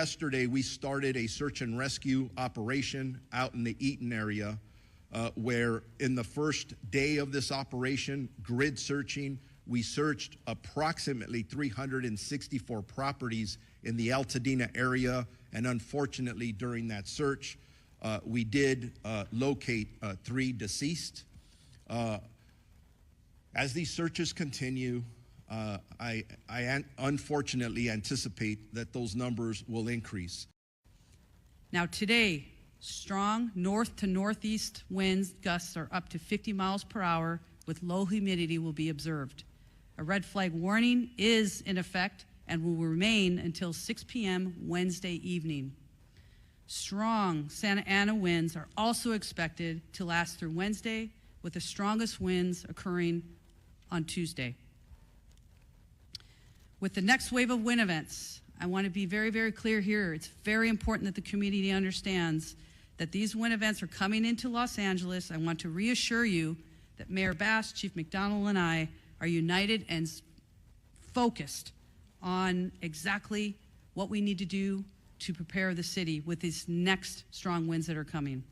Yesterday, we started a search and rescue operation out in the Eaton area, where in the first day of this operation, grid searching, we searched approximately 364 properties in the Altadena area, and unfortunately, during that search, we did locate 3 deceased. As these searches continue, I unfortunately anticipate that those numbers will increase. Now today, strong north to northeast winds gusts are up to 50 miles per hour with low humidity will be observed. A red flag warning is in effect and will remain until 6 p.m. Wednesday evening. Strong Santa Ana winds are also expected to last through Wednesday, with the strongest winds occurring on Tuesday. With the next wave of wind events, I want to be very, very clear here. It's very important that the community understands that these wind events are coming into Los Angeles. I want to reassure you that Mayor Bass, Chief McDonald, and I are united and focused on exactly what we need to do to prepare the city with these next strong winds that are coming.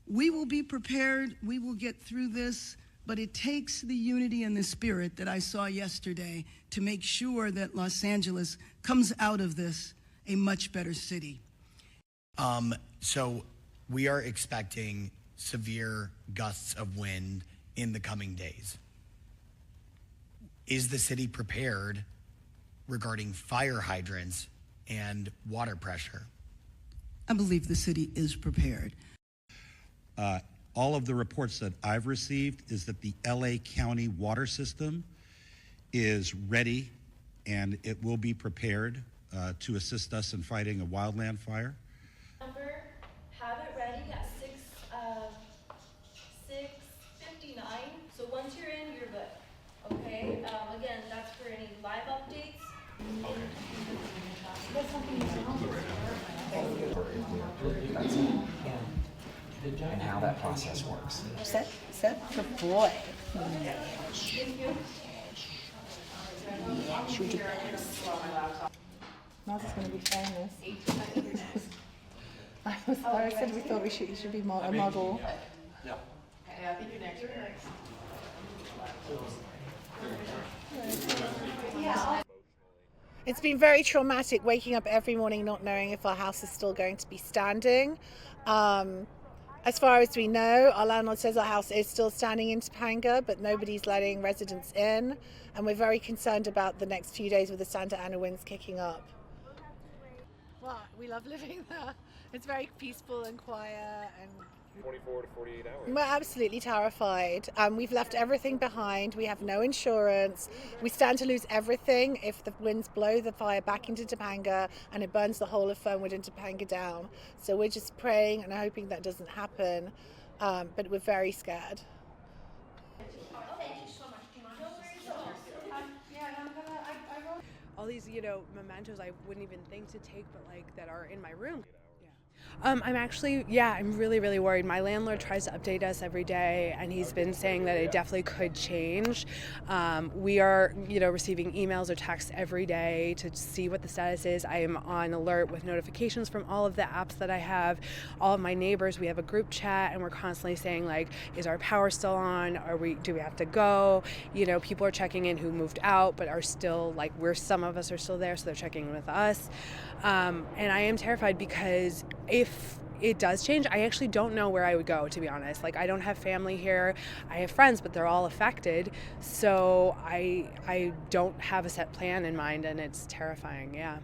We will be prepared. We will get through this. But it takes the unity and the spirit that I saw yesterday to make sure that Los Angeles comes out of this a much better city. So we are expecting severe gusts of wind in the coming days. Is the city prepared regarding fire hydrants and water pressure? I believe the city is prepared. All of the reports that I've received is that the LA County water system is ready and it will be prepared to assist us in fighting a wildland fire. Have it ready at 6:59. So once you're in, you're good. Okay. Again, that's for any live updates. And how that process works. Set, deploy. Should you Naz is going to be famous. I said we thought you should be a model. Yeah. Okay, I think you're next. It's been very traumatic waking up every morning not knowing if our house is still going to be standing. As far as we know, our landlord says our house is still standing in Topanga, but nobody's letting residents in. And we're very concerned about the next few days with the Santa Ana winds kicking up. Well, we love living there. It's very peaceful and quiet. And 24 to 48 hours. We're absolutely terrified. We've left everything behind. We have no insurance. We stand to lose everything if the winds blow the fire back into Topanga and it burns the whole of Fernwood and Topanga down. So we're just praying and hoping that doesn't happen. But we're very scared. All these, mementos I wouldn't even think to take, but that are in my room. I'm really, really worried. My landlord tries to update us every day, and he's been saying that it definitely could change. We are, receiving emails or texts every day to see what the status is. I am on alert with notifications from all of the apps that I have. All of my neighbors, we have a group chat, and we're constantly saying, is our power still on? Do we have to go? People are checking in who moved out, but are still, some of us are still there, so they're checking in with us. And I am terrified because if it does change, I actually don't know where I would go, to be honest. I don't have family here. I have friends, but they're all affected. So I don't have a set plan in mind, and it's terrifying, yeah.